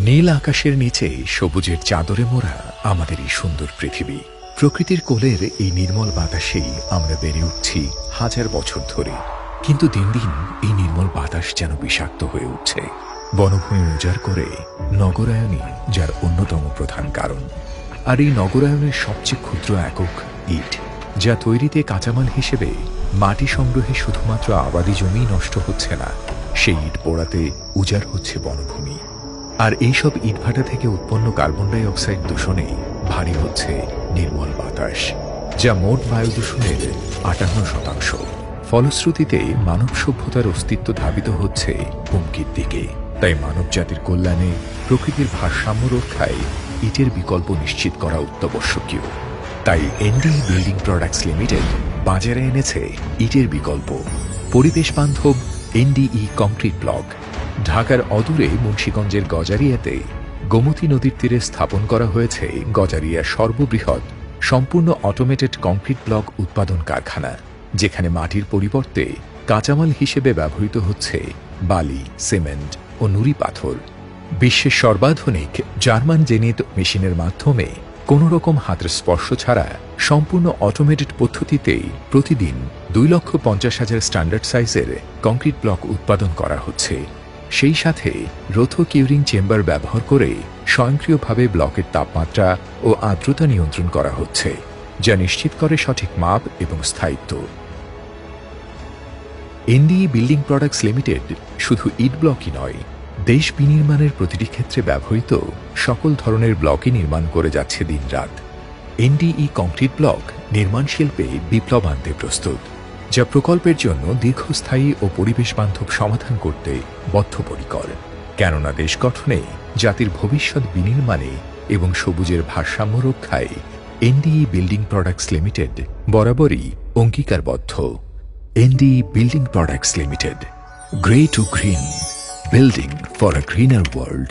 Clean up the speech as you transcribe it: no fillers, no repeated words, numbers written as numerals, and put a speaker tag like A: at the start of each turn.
A: নীল আকাশের নিচে সবুজের চাদরে মোড়া আমাদের এই সুন্দর পৃথিবী। প্রকৃতির কোলের এই নির্মল বাতাসেই আমরা বেড়ে উঠছি হাজার বছর ধরে। কিন্তু দিন দিন এই নির্মল বাতাস যেন বিষাক্ত হয়ে উঠছে। বনভূমি উজাড় করে নগরায়নই যার অন্যতম প্রধান কারণ। আর এই নগরায়নের সবচেয়ে ক্ষুদ্র একক ইট, যা তৈরিতে কাঁচামাল হিসেবে মাটি সংগ্রহে শুধুমাত্র আবাদি জমি নষ্ট হচ্ছে না, সেই ইট পোড়াতে উজাড় হচ্ছে বনভূমি। আর এইসব ইটভাটা থেকে উৎপন্ন কার্বন ডাই অক্সাইড দূষণে ভারী হচ্ছে নির্মল বাতাস, যা মোট বায়ু দূষণের ৫৮%। ফলশ্রুতিতে মানব সভ্যতার অস্তিত্ব ধাবিত হচ্ছে হুমকির দিকে। তাই মানব জাতির কল্যাণে প্রকৃতির ভারসাম্য রক্ষায় ইটের বিকল্প নিশ্চিত করা অত্যাবশ্যকীয়। তাই এনডিই বিল্ডিং প্রোডাক্টস লিমিটেড বাজারে এনেছে ইটের বিকল্প, পরিবেশ বান্ধব এনডিই কংক্রিট ব্লক। ঢাকার অদূরে মুন্সিগঞ্জের গজারিয়াতে গোমতী নদীর তীরে স্থাপন করা হয়েছে গজারিয়ার সর্ববৃহৎ সম্পূর্ণ অটোমেটেড কংক্রিট ব্লক উৎপাদন কারখানা, যেখানে মাটির পরিবর্তে কাঁচামাল হিসেবে ব্যবহৃত হচ্ছে বালি, সিমেন্ট ও নুড়ি পাথর। বিশ্বের সর্বাধুনিক জার্মান জেনিত মেশিনের মাধ্যমে কোনো রকম হাতের স্পর্শ ছাড়া সম্পূর্ণ অটোমেটেড পদ্ধতিতেই প্রতিদিন ২,৫০,০০০ স্ট্যান্ডার্ড সাইজের কংক্রিট ব্লক উৎপাদন করা হচ্ছে। সেই সাথে রোথো কিউরিং চেম্বার ব্যবহার করে স্বয়ংক্রিয়ভাবে ব্লকের তাপমাত্রা ও আর্দ্রতা নিয়ন্ত্রণ করা হচ্ছে, যা নিশ্চিত করে সঠিক মাপ এবং স্থায়িত্ব। এনডিই বিল্ডিং প্রোডাক্টস লিমিটেড শুধু ইট ব্লকই নয়, দেশ বিনির্মাণের প্রতিটি ক্ষেত্রে ব্যবহৃত সকল ধরনের ব্লকই নির্মাণ করে যাচ্ছে দিনরাত। এনডিই কংক্রিট ব্লক নির্মাণ শিল্পে বিপ্লব আনতে প্রস্তুত, যা প্রকল্পের জন্য দীর্ঘস্থায়ী ও পরিবেশ বান্ধব সমাধান করতে বদ্ধপরিকর। কেননা দেশ গঠনে, জাতির ভবিষ্যৎ বিনির্মাণে এবং সবুজের ভারসাম্য রক্ষায় এনডিই বিল্ডিং প্রোডাক্টস লিমিটেড বরাবরই অঙ্গীকারবদ্ধ। NDE building products limited, grey to green, building for a greener world.